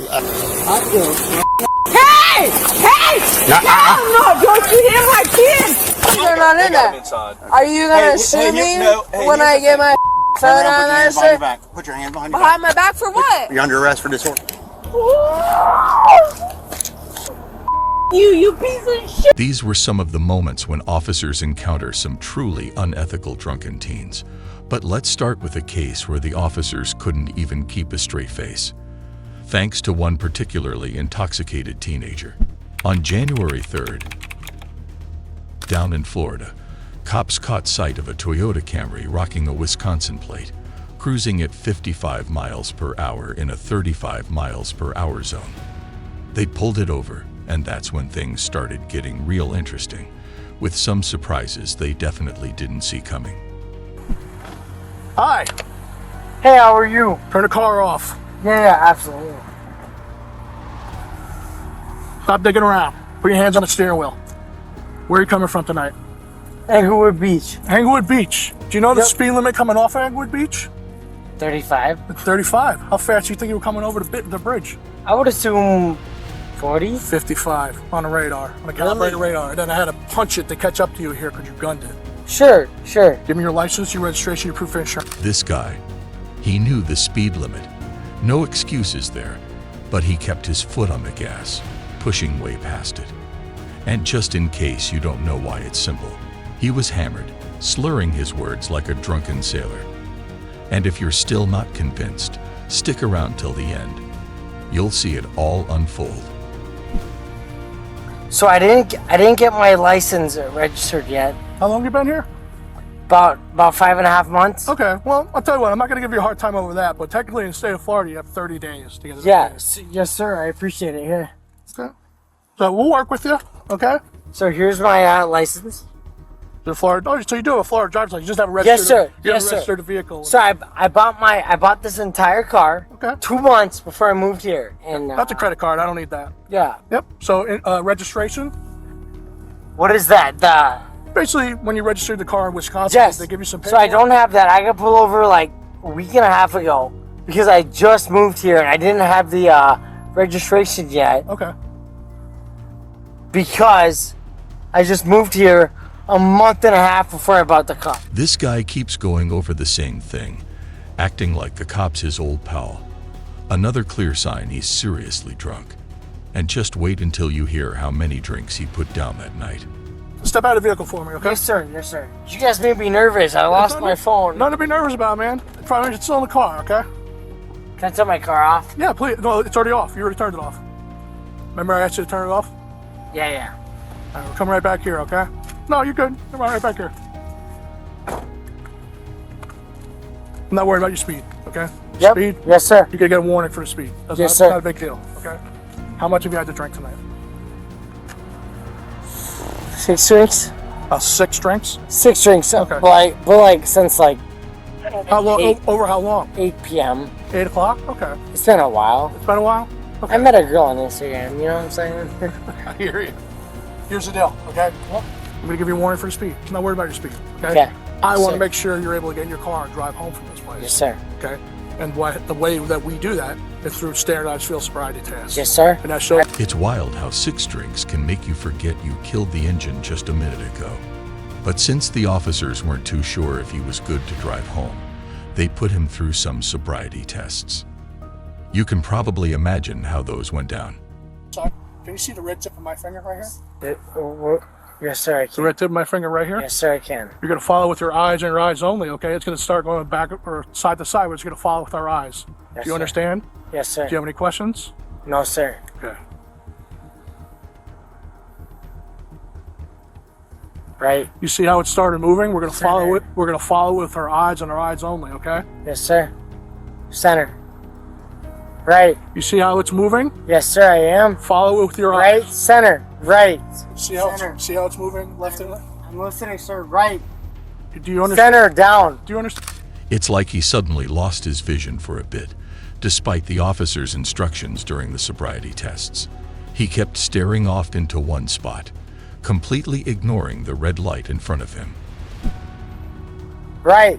Hey! Hell no! Don't you hit my kids! They're not in there. Are you gonna sue me when I get my phone on there, sir? Put your hand behind your Behind my back for what? You're under arrest for disorder. You piece of shit! These were some of the moments when officers encounter some truly unethical drunken teens. But let's start with a case where the officers couldn't even keep a straight face, thanks to one particularly intoxicated teenager. On January 3rd, down in Florida, cops caught sight of a Toyota Camry rocking a Wisconsin plate, cruising at 55 miles per hour in a 35 miles per hour zone. They pulled it over, and that's when things started getting real interesting, with some surprises they definitely didn't see coming. Hi. Hey, how are you? Turn the car off. Yeah, absolutely. Stop digging around. Put your hands on the steering wheel. Where are you coming from tonight? Englewood Beach. Englewood Beach. Do you know the speed limit coming off of Englewood Beach? 35. It's 35. How fast do you think you were coming over the bridge? I would assume 40. 55 on the radar, on the calibrated radar. And then I had to punch it to catch up to you here because you gunned it. Sure. Give me your license, your registration, your proof of insurance. This guy, he knew the speed limit. No excuses there, but he kept his foot on the gas, pushing way past it. And just in case you don't know why it's simple, he was hammered, slurring his words like a drunken sailor. And if you're still not convinced, stick around till the end. You'll see it all unfold. So I didn't get my license registered yet. How long you been here? About 5.5 months. Okay, well, I'll tell you what, I'm not going to give you a hard time over that, but technically in the state of Florida, you have 30 days to get it. Yes, sir. I appreciate it. Here. Okay. So we'll work with you, okay? So here's my license. The Florida. Oh, so you do have a Florida driver's license. You just have a registered. Yes, sir. You Yes, have a sir. registered vehicle. So I bought this entire car. Okay. 2 months before I moved here, and That's a credit card. I don't need that. yeah. Yep. So registration. What is that? Basically, when you registered the car in Wisconsin, Yes. they give you some So I paperwork. don't have that. I got pulled over like a week and a half ago because I just moved here and I didn't have the registration yet Okay. because I just moved here a month and a half before I bought the car. This guy keeps going over the same thing, acting like the cop's his old pal. Another clear sign he's seriously drunk. And just wait until you hear how many drinks he put down that night. Step out of the vehicle for me, okay? Yes, sir. Yes, sir. You guys made me nervous. I lost my phone. Nothing to be nervous about, man. Probably it's still in the car, okay? Can I turn my car off? Yeah, please. No, it's already off. You already turned it off. Remember I asked you to turn it off? Yeah. All right, we'll come right back here, okay? No, you're good. Come right back here. I'm not worried about your speed, okay? Yep. Speed, Yes, sir. you could get a warning for the speed. That's Yes, not, sir. not a big deal, okay? How much have you had to drink tonight? 6 drinks. 6 drinks? 6 drinks. Okay. But like since like How long? Eight. Over how long? 8 p.m. 8 o'clock? Okay. It's been a while. It's been a while? Okay. I met a girl on Instagram. You know what I'm saying? I hear you. Here's the deal, okay? I'm going to give you a warning for the speed. I'm not worried about your speed, okay? Okay. I Yes, want sir. to make sure you're able to get in your car and drive home from this place. Yes, sir. Okay? And the way that we do that is through standardized field sobriety tests. Yes, sir. And that shows It's wild how 6 drinks can make you forget you killed the engine just a minute ago. But since the officers weren't too sure if he was good to drive home, they put him through some sobriety tests. You can probably imagine how those went down. Sorry, can you see the red tip of my finger right here? Yes, sir. I The can. red tip of my finger right here? Yes, sir. I can. You're going to follow with your eyes and your eyes only, okay? It's going to start going back or side to side, but it's going to follow with our eyes. Yes, Do you sir. understand? Yes, sir. Do you have any questions? No, sir. Okay. Right. You see how it started moving? We're going to Center. follow it. We're going to follow with our eyes and our eyes only, okay? Yes, sir. Center. Right. You see how it's moving? Yes, sir. I am. Follow it with your Right. eyes. Center. Right. See how Center. it's, see how it's moving left and right? I'm listening, sir. Right. Do you understand? Center. Down. Do you understand? It's like he suddenly lost his vision for a bit, despite the officer's instructions during the sobriety tests. He kept staring off into one spot, completely ignoring the red light in front of him. Right.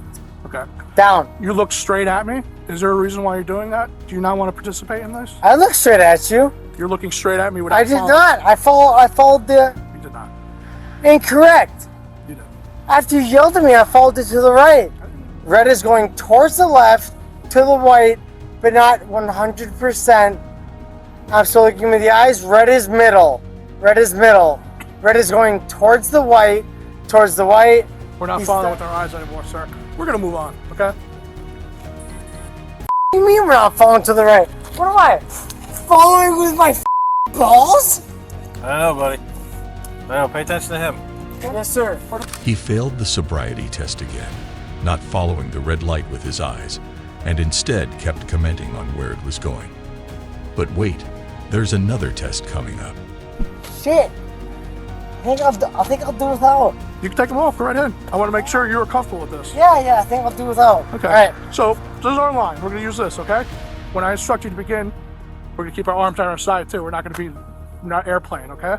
Okay. Down. You look straight at me. Is there a reason why you're doing that? Do you not want to participate in this? I look straight at you. You're looking straight at me without I did following. not. I followed the You did not. incorrect. You did. After you yelled at me, I followed it to the right. Red is going towards the left, to the white, but not 100%. I'm still looking with the eyes. Red is middle. Red is middle. Red is going towards the white, towards the white. We're not following with our eyes anymore, sir. We're gonna move on, okay? What do you mean we're not following to the right? What am I? Following with my balls? I don't know, buddy. I don't know. Pay attention to him. Yes, sir. He failed the sobriety test again, not following the red light with his eyes, and instead kept commenting on where it was going. But wait, there's another test coming up. Shit. I think I'll do without. You can take them off. Go right ahead. I want to make sure you're comfortable with this. Yeah, I think I'll do without. Okay. All right. So this is our line. We're gonna use this, okay? When I instruct you to begin, we're gonna keep our arms at our side too. We're not airplane, okay?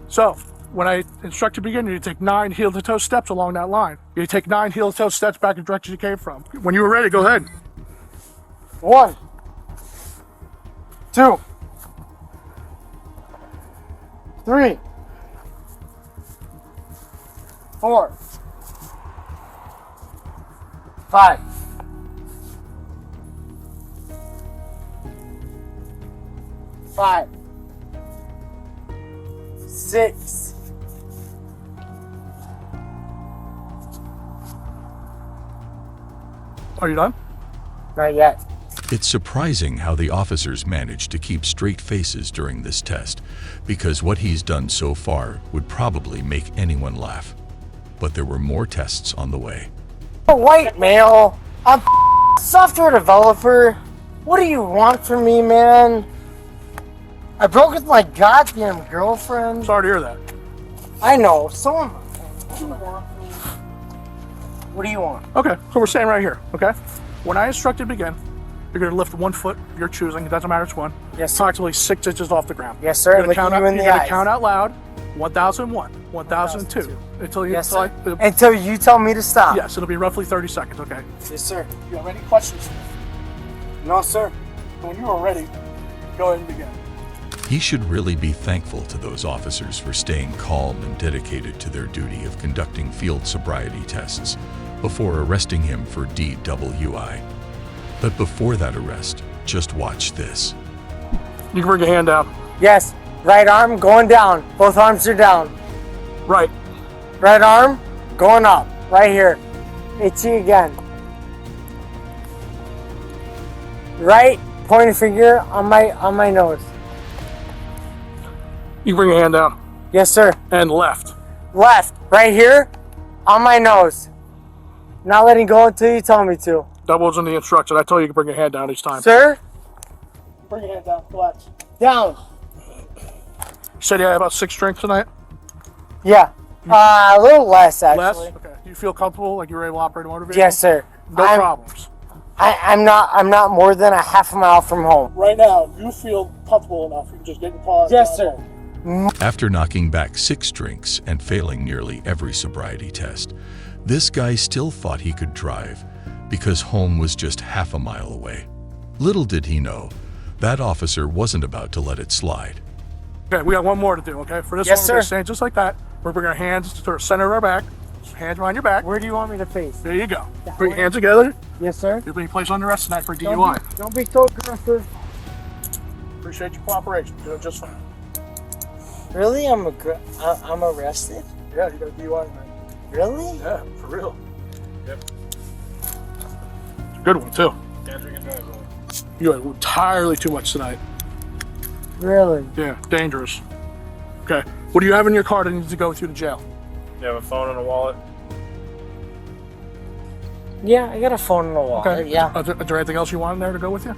So when I instruct you to begin, you take 9 heel-to-toe steps along that line. You take 9 heel-to-toe steps back in the direction you came from. When you were ready, go ahead. 1, 2, 3, 4, 5, 6. Are you done? Not yet. It's surprising how the officers managed to keep straight faces during this test, because what he's done so far would probably make anyone laugh. But there were more tests on the way. A white male. I'm a software developer. What do you want from me, man? I broke with my goddamn girlfriend. Sorry to hear that. I know. So am I. What do you want? Okay, so we're staying right here, okay? When I instruct you to begin, you're gonna lift 1 foot, you're choosing, it doesn't matter which one. Yes, sir. Approximately 6 inches off the ground. Yes, sir. You're gonna Looking you in the you're gonna eyes. count out loud, 1001, 1002, until you Yes, until sir. Until you tell me to stop. yes, it'll be roughly 30 seconds, okay? Yes, sir. Do you have any questions? No, sir. When you are ready, go ahead and begin. He should really be thankful to those officers for staying calm and dedicated to their duty of conducting field sobriety tests before arresting him for DWI. But before that arrest, just watch this. You can bring your hand down. Yes. Right arm going down. Both arms are down. Right. Right arm going up. Right here. Itchy again. Right pointing finger on my nose. You can bring your hand down. Yes, sir. And left. Left. Right here on my nose. Not letting go until you tell me to. That wasn't the instruction. I told you you can bring your hand down each time. Sir? Bring your hand down. Relax. Down. You said you had about 6 drinks tonight? Yeah. A little less, actually. Less? Okay. Do you feel comfortable, like you were able to operate a motor vehicle? Yes, sir. No problems. I'm not more than a half a mile from home. Right now, you feel comfortable enough. You can just get in the car. Yes, sir. After knocking back 6 drinks and failing nearly every sobriety test, this guy still thought he could drive because home was just half a mile away. Little did he know, that officer wasn't about to let it slide. Okay, we got one more to do, okay? For this Yes, one, we're sir. going to stand just like that. We're bringing our hands to the center of our back. Hands behind your back. Where do you want me to face? There you go. Put your hands together. Yes, sir. You're being placed under arrest tonight for DUI. Don't be so aggressive. Appreciate your cooperation. You're doing just fine. Really? I'm arrested? Yeah, you got a DUI tonight. Really? Yeah, for real. Yep. It's a good one, too. You had entirely too much tonight. Really? Yeah, dangerous. Okay. What do you have in your car that needs to go with you to jail? You have a phone and a wallet? Yeah, I got a phone and a wallet. Okay. Yeah. Is there anything else you want in there to go with you?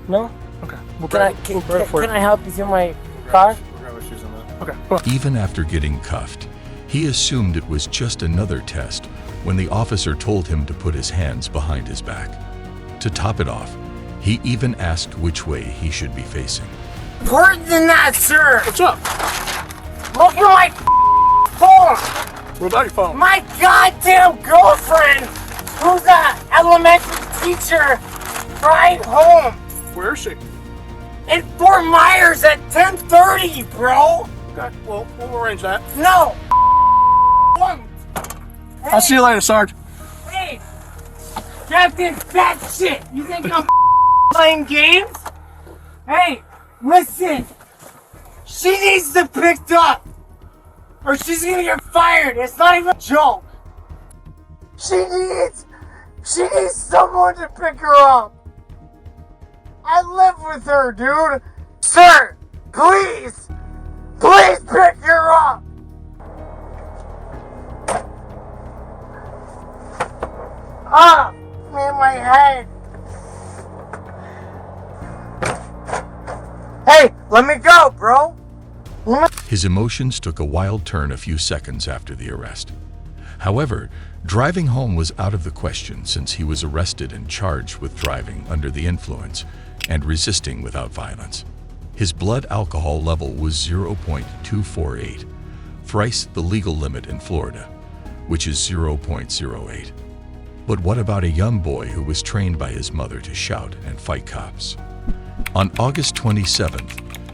No? Okay. We'll Can grab it. We'll grab it for can you. I help you through my car? We'll grab our shoes on that. Okay. Come on. Even after getting cuffed, he assumed it was just another test when the officer told him to put his hands behind his back. To top it off, he even asked which way he should be facing. Important than that, sir. What's up? Look at my phone. What about your phone? My goddamn girlfriend Who's that elementary teacher ride home Where is she? in Fort Myers at 10:30, bro? Okay, well, we'll arrange that. No. I'll see you later, Sarge. Hey, Captain Fat Shit. You think I'm playing games? Hey, listen. She needs to be picked up, or she's gonna get fired. It's not even a joke. She needs someone to pick her up. I live with her, dude. Sir, please pick her up. Ah, man, my head. Hey, let me go, bro. His emotions took a wild turn a few seconds after the arrest. However, driving home was out of the question since he was arrested and charged with driving under the influence and resisting without violence. His blood alcohol level was 0.248, thrice the legal limit in Florida, which is 0.08. But what about a young boy who was trained by his mother to shout and fight cops? On August 27,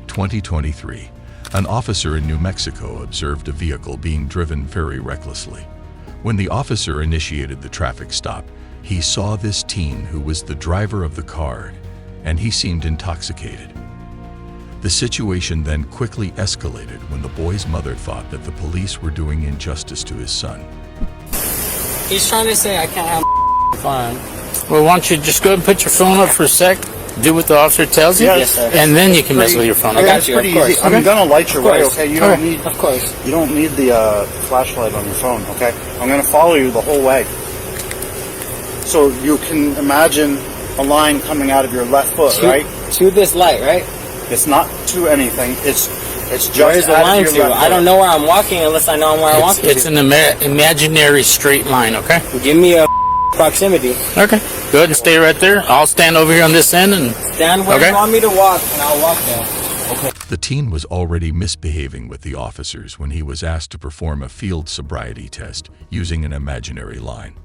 2023, an officer in New Mexico observed a vehicle being driven very recklessly. When the officer initiated the traffic stop, he saw this teen who was the driver of the car, and he seemed intoxicated. The situation then quickly escalated when the boy's mother thought that the police were doing injustice to his son. He's trying to say I can't have fun. Well, why don't you just go ahead and put your phone up for a sec, do what the officer tells you, Yes, sir. and then you can mess with your phone. I Okay? got you, of course. I'm gonna light your way, okay? You don't Okay. need, Of course. you don't need the flashlight on your phone, okay? I'm gonna follow you the whole way. So you can imagine a line coming out of your left foot, right? To this light, right? It's not to anything. It's just Where's the out line of your to? left I don't foot. know where I'm walking unless I know where I'm walking It's to. an imaginary straight line, okay? Give me a proximity. Okay. Go ahead and stay right there. I'll stand over here on this end and... Stand where Okay. you want me to walk, and I'll walk there. The teen was already misbehaving with the officers when he was asked to perform a field sobriety test using an imaginary line.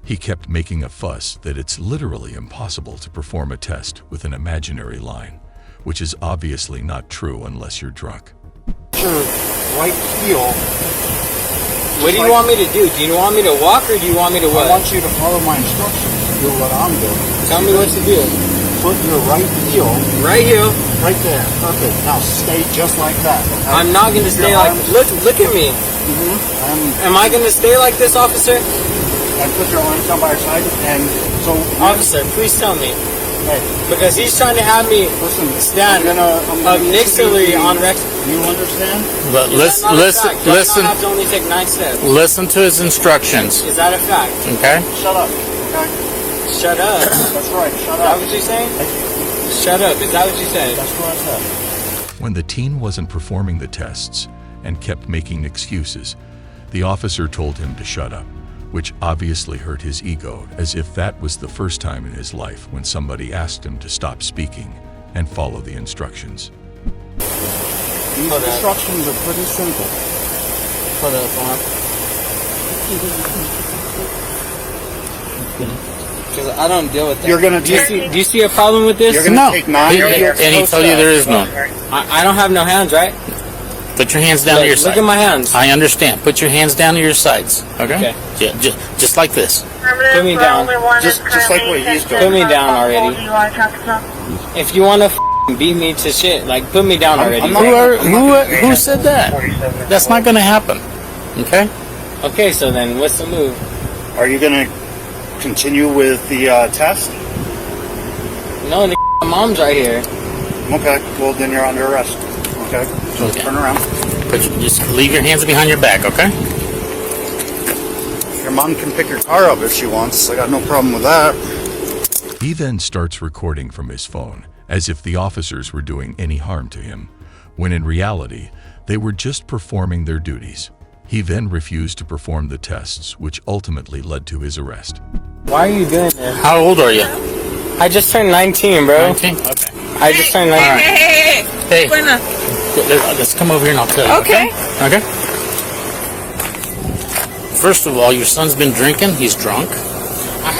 He kept making a fuss that it's literally impossible to perform a test with an imaginary line, which is obviously not true unless you're drunk. Your right heel. What do you want me to do? Do you want me to walk, or do you want me to I what? want you to follow my instructions. Do what I'm doing. Tell me what to do. Put your right heel Right here. right there. Perfect. Now stay just like that. Okay? I'm not going to stay like... Look at me. Am I going to stay like this, officer? And put your arms down by your side. And so, Officer, please tell me. hey, Because he's trying to have me listen. stand I'm gonna initially on Rex. You understand? But Is that not a fact? Do I not have to only take 9 steps? listen to his instructions, Is that a fact? okay? Shut up. Okay. Shut up. That's right. Shut Is that up. what you're saying? Shut up. Is that what you said? That's what I said. When the teen wasn't performing the tests and kept making excuses, the officer told him to shut up, which obviously hurt his ego, as if that was the first time in his life when somebody asked him to stop speaking and follow the instructions. These instructions are pretty simple. Hold up, hold Because I don't deal with that. You're gonna do you take- see? Do you see a problem with this? You're gonna take 9 heels. And he told you there is none. I don't have no hands, right? Put your hands down to your Look sides. at my hands. I understand. Put your hands down to your sides, okay? Okay. Yeah, just like this. Put me down. Just like what he's doing. Put me down already. If you want to beat me to shit, like put me down already. I'm not- Who said that? That's not going to happen, okay? Okay, so then what's the move? Are you gonna continue with the test? No, the my mom's right here. Okay. Well, then you're under arrest. Okay. So Okay. turn around. Just leave your hands behind your back, okay? Your mom can pick your car up if she wants. I got no problem with that. He then starts recording from his phone, as if the officers were doing any harm to him, when in reality, they were just performing their duties. He then refused to perform the tests, which ultimately led to his arrest. Why are you doing this? How old are you? I just turned 19, bro. 19? Okay. I just turned 19. Hey, let's come over here and I'll tell you. Okay. Okay? First of all, your son's been drinking. He's drunk.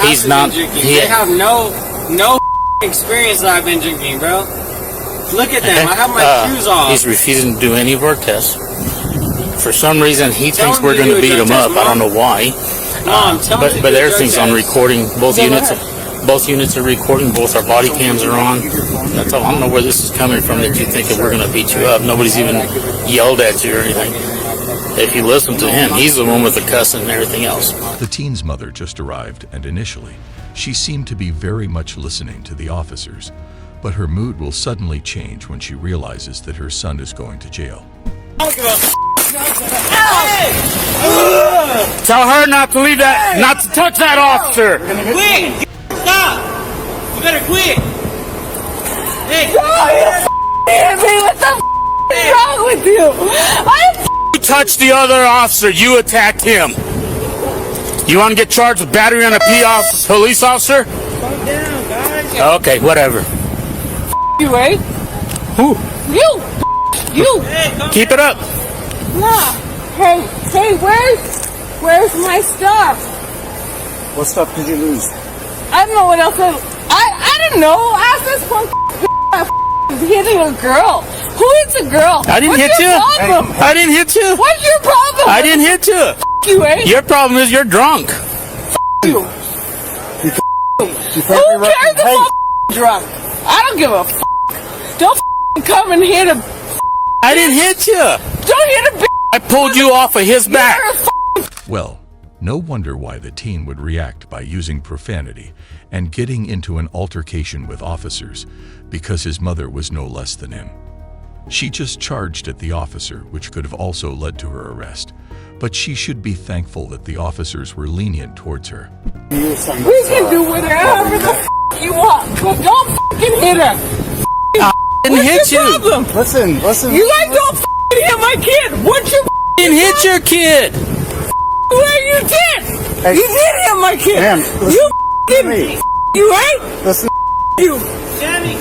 He's not. They have no experience that I've been drinking, bro. Look at them. I have my shoes off. He's refusing to do any of our tests. For some reason, he thinks we're going to beat him up. I don't know why. Mom, but everything's on recording. Both units are recording. Both our body cams are on. That's all. I don't know where this is coming from that you think that we're going to beat you up. Nobody's even yelled at you or anything. If you listen to him, he's the one with the cussing and everything else. The teen's mother just arrived, and initially, she seemed to be very much listening to the officers. But her mood will suddenly change when she realizes that her son is going to jail. Tell her not to leave that, not to touch that officer. Quit! Stop! You better quit! Hey! What the is wrong with you? You touched the other officer. You attacked him. You want to get charged with battery on a police officer? Calm down, guys. Okay, whatever. You, eh? Who? You! Hey, Keep it up. Nah. Hey, where's my stuff? What stuff did you lose? I don't know what else I don't know. Ask this one hitting a girl. Who hits a girl? I didn't hit you. I didn't hit you. What's your problem? I didn't hit you. You, eh? Your problem is you're drunk. You. Who cares if I'm drunk? I don't give a Don't come and hit a. I didn't hit you. Don't hit a bitch. I pulled you off of his back. Well, no wonder why the teen would react by using profanity and getting into an altercation with officers, because his mother was no less than him. She just charged at the officer, which could have also led to her arrest, but she should be thankful that the officers were lenient towards her. We can do whatever the you want, but don't fucking hit her. I didn't hit you. Problem? Listen. You guys don't hit my kid. What's your didn't hit your kid. Where you did? Hey. You did hit my kid. Ma'am, You to me. You right? Listen. You.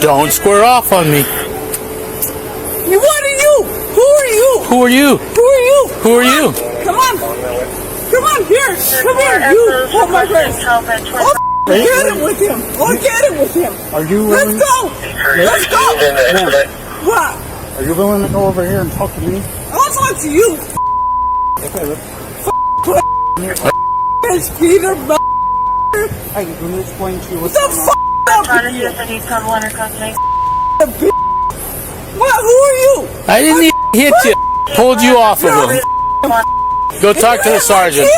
Don't square off on me. What are you? Who are you? Who are you? Who are you? Who are you? Come on. Come on, here. Come here. You hold my face. Oh, get it with him. Oh, get it with him. Are you Let's willing? go. Let's go. What? Are you willing to go over here and talk to me? I'll talk to you. Okay, let's. Bitch, Peter. Hey, let me explain to you what's The going on. trying to see if I need code 1 or code 3. What? Who are you? I didn't even hit you. Pulled you off of him. Go talk to the sergeant.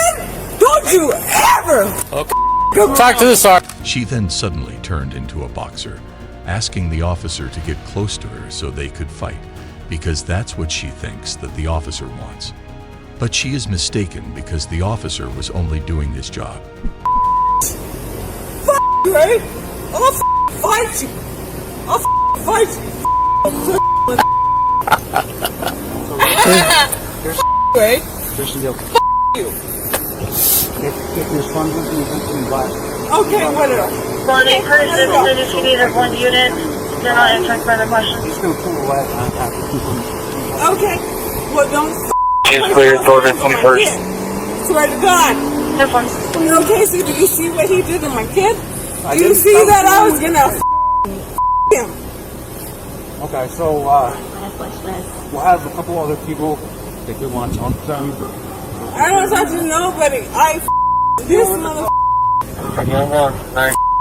Don't you ever. Okay. Go talk to the sergeant. She then suddenly turned into a boxer, asking the officer to get close to her so they could fight, because that's what she thinks that the officer wants. But she is mistaken, because the officer was only doing his job. You, right? I'll fight you. I'll fight you. Right? Here's the deal. You. If your son doesn't eventually buy Okay, whatever. Well, the person said if you need a 1 unit, they're not answering further questions. he's going to pull away and I have to keep him. Okay. Well, don't. She's cleared for 21st. Swear to God. No fun. Okay, so do you see what he did to my kid? Do you see that I was gonna him? Okay, so we'll have a couple other people that we want to talk to them. I don't talk to nobody. This mother.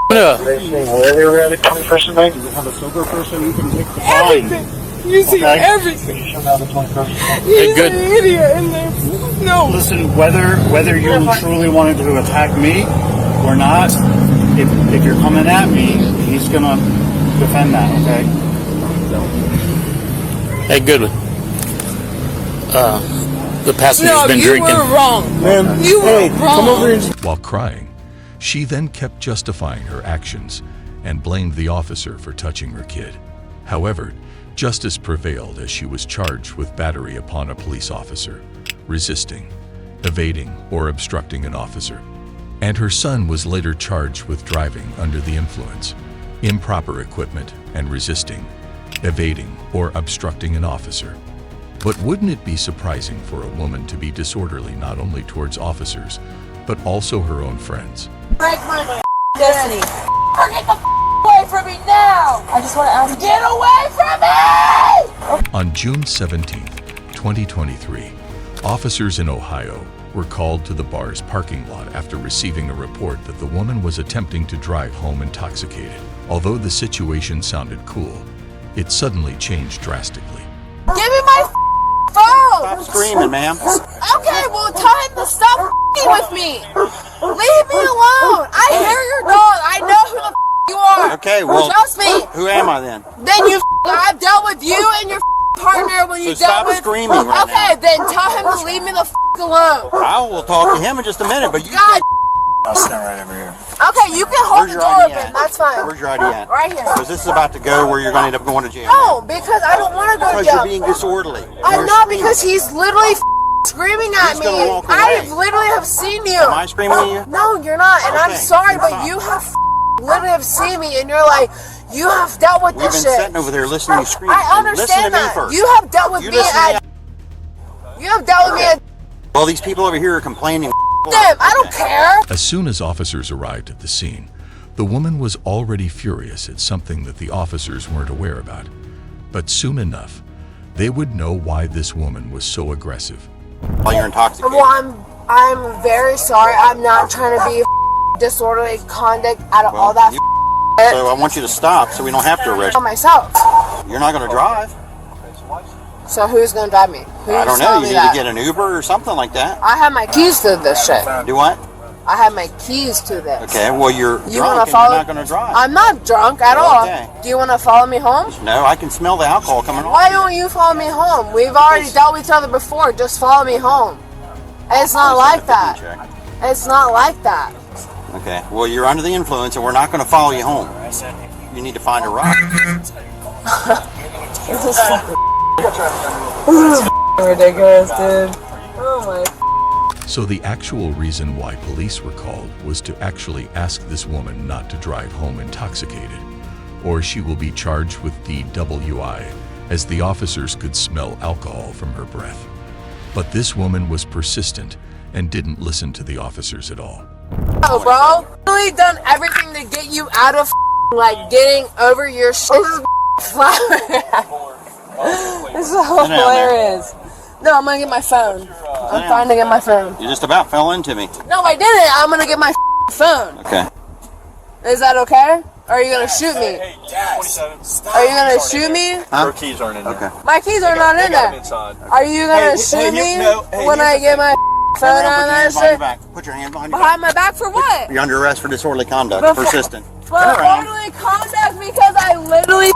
Where they were at the 21st night? You have a sober person you can take the fine. Everything. You see Okay. everything. He's good. an idiot in there. No. Listen, whether you truly wanted to attack me or not, if you're coming at me, he's gonna defend that, okay? Hey, Goodwin. The passenger's been drinking. You were wrong. Man, You were wrong. come over here and While crying, she then kept justifying her actions and blamed the officer for touching her kid. However, justice prevailed as she was charged with battery upon a police officer, resisting, evading, or obstructing an officer. And her son was later charged with driving under the influence, improper equipment, and resisting, evading, or obstructing an officer. But wouldn't it be surprising for a woman to be disorderly not only towards officers, but also her own friends? break my destiny. Get the away from me now! I just want to ask, get away from me! On June 17, 2023, officers in Ohio were called to the bar's parking lot after receiving a report that the woman was attempting to drive home intoxicated. Although the situation sounded cool, it suddenly changed drastically. Give me my phone! Stop screaming, ma'am. Okay, well tell him to stop with me! Leave me alone! I hear your dog! I know who the you are! Okay, well, trust me! who am I then? Then I've dealt with you and your partner when you So dealt stop with... screaming right okay, then tell him to leave me the alone. I will talk to him in just a minute, but you God. I'll stand right over here. Okay, you can hold Where's the your door ID open. at? That's fine. Where's your ID at? Right here. Because this is about to go where you're going to end up going to jail. No, because I don't want to go to Because jail. you're being disorderly. I'm not, because he's literally screaming at He's gonna me. walk away. I literally have seen you. Am I screaming at you? No, you're not, and I'm Okay, sorry, then but stop. you have literally have seen me, and you're like, you have dealt with We've this been shit. sitting over there listening to you scream. I understand Listen to me that. first. You have dealt with You me listen to at... You have dealt with me at... Well, these people over here are complaining. Them, I don't care. As soon as officers arrived at the scene, the woman was already furious at something that the officers weren't aware about. But soon enough, they would know why this woman was so aggressive. While you're intoxicated. Well, I'm very sorry. I'm not trying to be disorderly conduct out of all that So I want you to stop so we don't have to arrest on you. myself. You're not going to drive. So who's gonna drive me? Who's I don't know. telling You me need that? to get an Uber or something like that. I have my keys to this shit. Do what? I have my keys to this. Okay, well, you're You drunk wanna and follow? you're not going to drive. I'm not drunk at all. Okay. Do you want to follow me home? No, I can smell the alcohol coming off. Why don't you follow me home? We've already dealt with each other before. Just follow me home. It's not like that. It's not like that. Okay, well, you're under the influence and we're not going to follow you home. You need to find a ride. This is ridiculous, dude. Oh my. So the actual reason why police were called was to actually ask this woman not to drive home intoxicated, or she will be charged with DWI, as the officers could smell alcohol from her breath. But this woman was persistent and didn't listen to the officers at all. Oh, bro. I've really done everything to get you out of like getting over your shit. This is hilarious. No, I'm gonna get my phone. I'm trying to get my phone. You just about fell into me. No, I didn't. I'm gonna get my phone. Okay. Is that okay? Or are you gonna shoot me? Are you gonna shoot me? Huh? Your keys aren't in there. Okay. My keys are not in there. Are you gonna shoot me when I get my phone on that shit? Put your hand behind your back. Behind my back for what? You're under arrest for disorderly conduct. Before- Persistent. Well, totally contact because I literally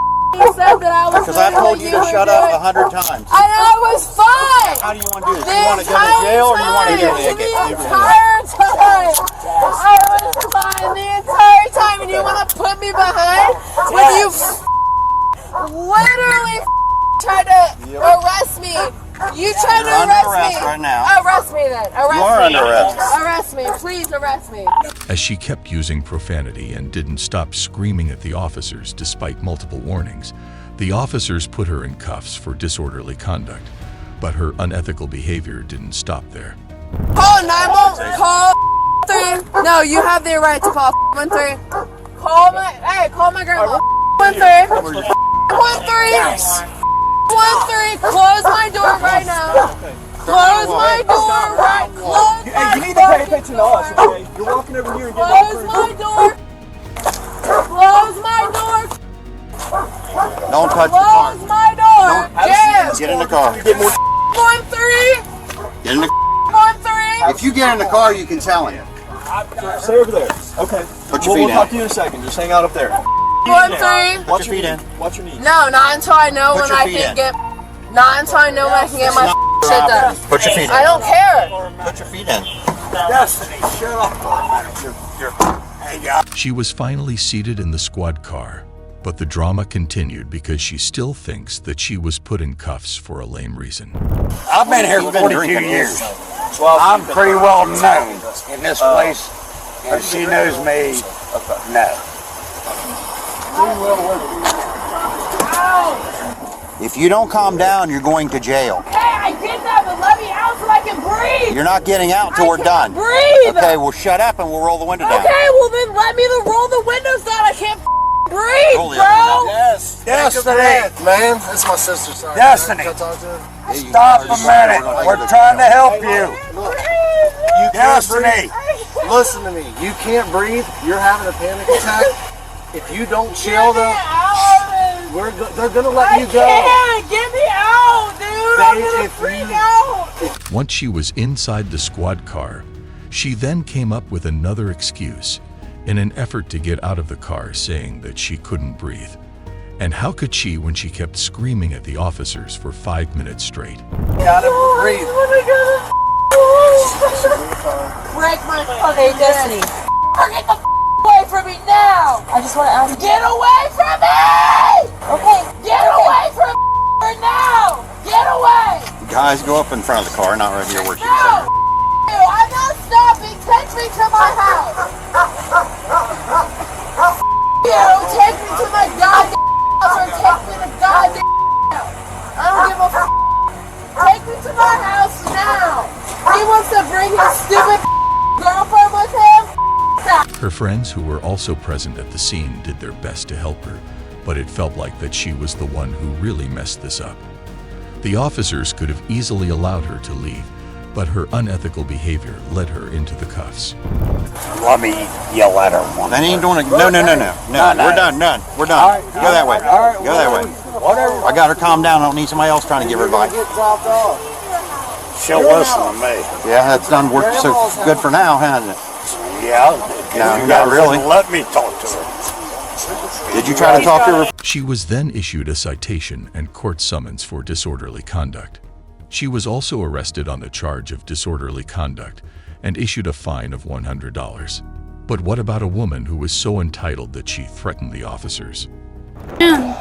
said that I was. Because I've told you to shut up 100 times. And I was fine. How do you want to do this? The You want to go to jail or you want to get a the ticket? entire time. I was fine the entire time, and you want to put me behind when you literally tried to arrest me. You tried to You're under arrest arrest me. right now. Arrest me then. Arrest You are me. under arrest. Arrest me. Please arrest me. As she kept using profanity and didn't stop screaming at the officers despite multiple warnings, the officers put her in cuffs for disorderly conduct. But her unethical behavior didn't stop there. Call 911. Call 3. No, you have the right to call 13. Call my grandma. 13. 13. 13. Close my door right now. Close my door right. Close my door. You need to pay attention to us, okay? You're walking over here and getting Close my door. Close my door. Don't touch the car. Close my door. Jam. Get in the car. 13. Get in the 13. If you get in the car, you can tell him. Stay over there. Okay. Put your feet We'll in. talk to you in a second. Just hang out up there. 13. Put your feet in. Watch your knees. No, not until I know Put when your I feet can in. get. Not until I know when I can get my shit done. Put your feet I in. don't care. Put your feet in. Destiny, shut up. She was finally seated in the squad car, but the drama continued because she still thinks that she was put in cuffs for a lame reason. I've been here 42 years. I'm pretty well known in this place, and she knows me. No. If you don't calm down, you're going to jail. Hey, I get that, but let me out so I can breathe. breathe. You're not getting out until we're done. Breathe. Okay, well shut up and we'll roll the window down. Okay, well then let me roll the windows down. I can't breathe, Roll the bro. window down. Yes. Destiny. Man, that's my sister. Sorry. Destiny. Can I talk to her? Stop a minute. We're trying to help you. You can't Destiny. breathe. Listen to me. You can't breathe. You're having a panic attack. If you don't chill, though, they're gonna let you go. Get me out, dude. I'm gonna freak out. Once she was inside the squad car, she then came up with another excuse in an effort to get out of the car, saying that she couldn't breathe. And how could she when she kept screaming at the officers for 5 minutes straight? Gotta breathe. Break my fucking Destiny. Get the away from me now. I just want to ask. Get away from me. Okay. Get away from me now. Get away. Guys, go up in front of the car, not right here where she's No. I'm not stopping. Take me to my house. You take me to my goddamn house or take me to goddamn house. I don't give a f. Take me to my house now. He wants to bring his stupid girlfriend with him. Her friends who were also present at the scene did their best to help her, but it felt like that she was the one who really messed this up. The officers could have easily allowed her to leave, but her unethical behavior led her into the cuffs. Let me yell at her one. That ain't doing it. No. We're done. We're done. Go that way. Go that way. Whatever. I got her calmed down. I don't need somebody else trying to give her advice. She'll listen to me. Yeah, that's done worked so good for now, hasn't it? Yeah. No, not really. Let me talk to her. Did you try to talk to her? She was then issued a citation and court summons for disorderly conduct. She was also arrested on the charge of disorderly conduct and issued a fine of $100. But what about a woman who was so entitled that she threatened the officers? Man,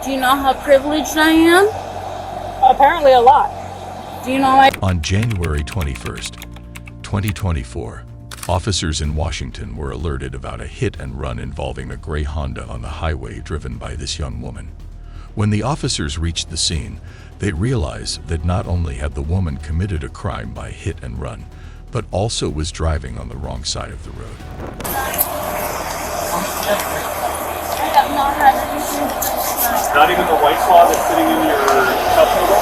do you know how privileged I am? Apparently a lot. Do you know On January 21st, 2024, officers in Washington were alerted about a hit and run involving a gray Honda on the highway driven by this young woman. When the officers reached the scene, they realized that not only had the woman committed a crime by hit and run, but also was driving on the wrong side of the road. Not even the white claw that's sitting in your cup noodle?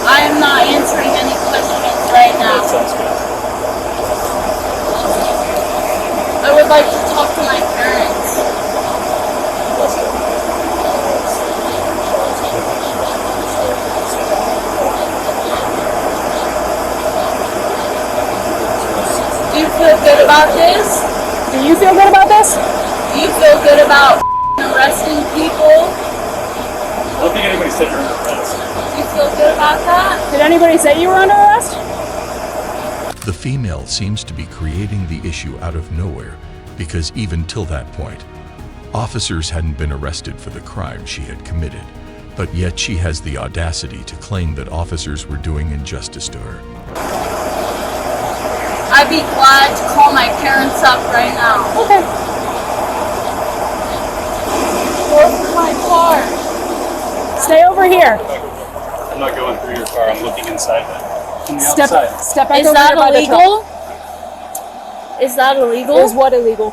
I am not answering any questions right now. That sounds good. I would like to talk to my parents. Let's go. Do you feel good about this? Do you feel good about this? Do you feel good about arresting people? I don't think anybody said you're under arrest. Do you feel good about that? Did anybody say you were under arrest? The female seems to be creating the issue out of nowhere because even till that point, officers hadn't been arrested for the crime she had committed, but yet she has the audacity to claim that officers were doing injustice to her. I'd be glad to call my parents up right now. Okay. Where's my car? Stay over here. I'm not going through your car. I'm looking inside it. From the Step outside. back Is over that here by the truck. illegal? Is that illegal? Is what illegal?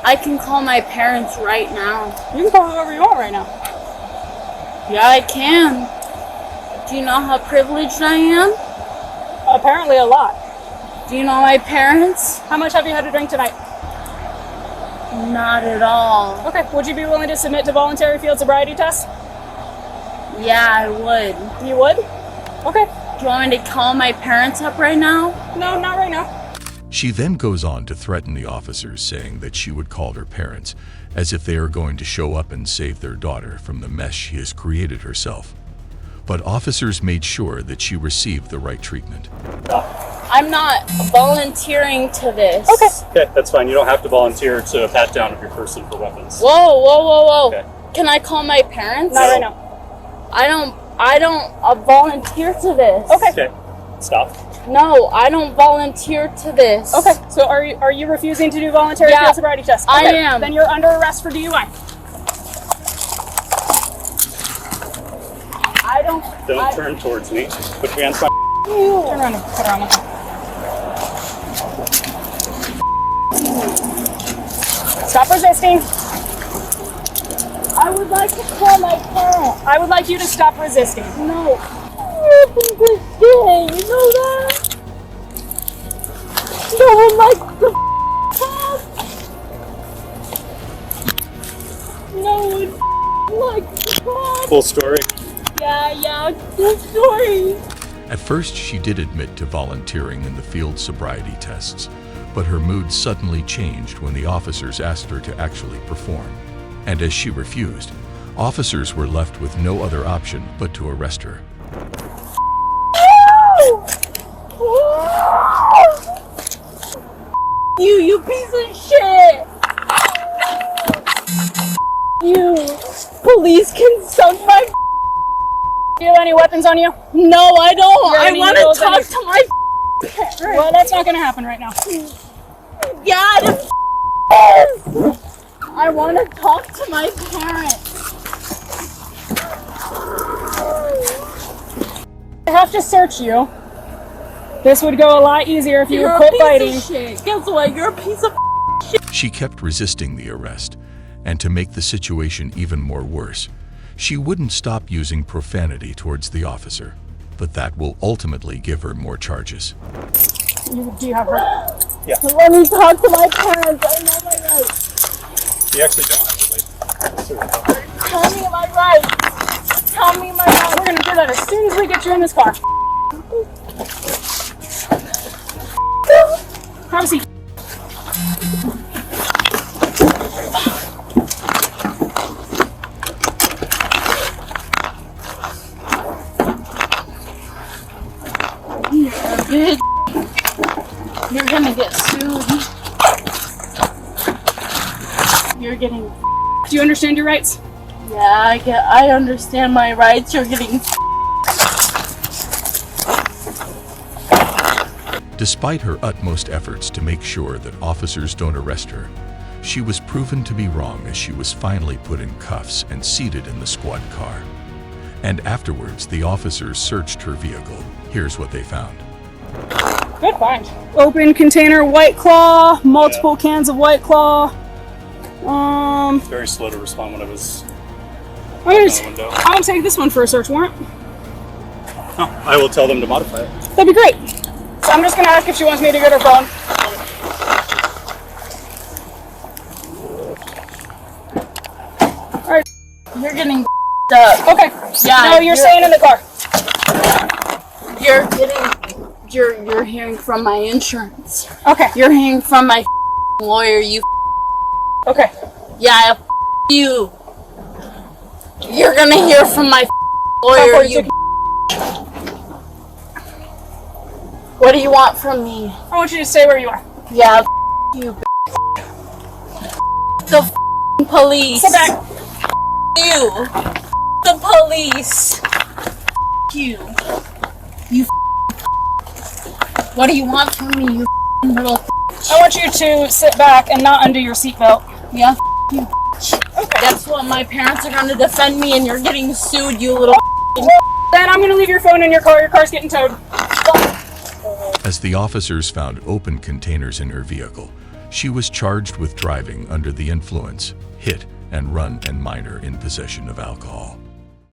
I can call my parents right now. You can call whoever you want right now. Yeah, I can. Do you know how privileged I am? Apparently a lot. Do you know my parents? How much have you had to drink tonight? Not at all. Okay, would you be willing to submit to voluntary field sobriety tests? Yeah, I would. You would? Okay. Do you want me to call my parents up right now? No, not right now. She then goes on to threaten the officers, saying that she would call her parents, as if they are going to show up and save their daughter from the mess she has created herself. But officers made sure that she received the right treatment. I'm not volunteering to this. Okay, that's fine. You don't have to volunteer to a pat down of your person for weapons. Whoa. Okay. Can I call my parents? Not right now. I don't volunteer to this. Okay. Stop. No, I don't volunteer to this. Okay, so are you refusing to do voluntary field sobriety tests? I Okay, am. Then you're under arrest for DUI. I Don't turn towards me. Put your hands behind. Turn around and put her on the phone. Stop resisting. I would like to call my parents. I would like you to stop resisting. No. Nothing to say, you know that? No one likes to talk. No one likes to talk. Full story. Yeah, good story. At first, she did admit to volunteering in the field sobriety tests, but her mood suddenly changed when the officers asked her to actually perform. And as she refused, officers were left with no other option but to arrest her. You piece of shit! You police can suck my. Do you have any weapons on you? No, I don't. You're I gonna want use to talk those to my. Well, that's not gonna happen right now. God, I want to talk to my parents. I have to search you. This would go a lot easier if you You're would quit a fighting. piece of shit. Guess what? You're a piece of shit. She kept resisting the arrest, and to make the situation even more worse, she wouldn't stop using profanity towards the officer, but that will ultimately give her more charges. Do you have her? Yeah. Let me talk to my parents. I know my rights. You actually don't have to wait. Tell me my rights. Tell me my rights. We're gonna do that as soon as we get you in this car. Have a seat. Bitch. You're gonna get sued. You're getting. Do you understand your rights? Yeah, I understand my rights. You're getting. Despite her utmost efforts to make sure that officers don't arrest her, she was proven to be wrong as she was finally put in cuffs and seated in the squad car. And afterwards, the officers searched her vehicle. Here's what they found. Good find. Open container White Claw, multiple cans of White Claw. Very slow to respond when I was I'll take this one for a search warrant. Oh, I will tell them to modify it. That'd be great. So I'm just gonna ask if she wants me to get her phone. Alright. You're getting up. Okay. Yeah. No, you're staying in the car. You're getting. You're hearing from my insurance. Okay. You're hearing from my lawyer. You. Okay. Yeah. You. You're gonna hear from my lawyer. You. What do you want from me? I want you to stay where you are. Yeah. You. The police. Sit back. You. The police. You. You. What do you want from me, you little? I want you to sit back and not undo your seatbelt. Yeah. You. Okay. That's what my parents are gonna defend me, and you're getting sued, you little. Then I'm gonna leave your phone in your car. Your car's getting towed. As the officers found open containers in her vehicle, she was charged with driving under the influence, hit and run, and minor in possession of alcohol.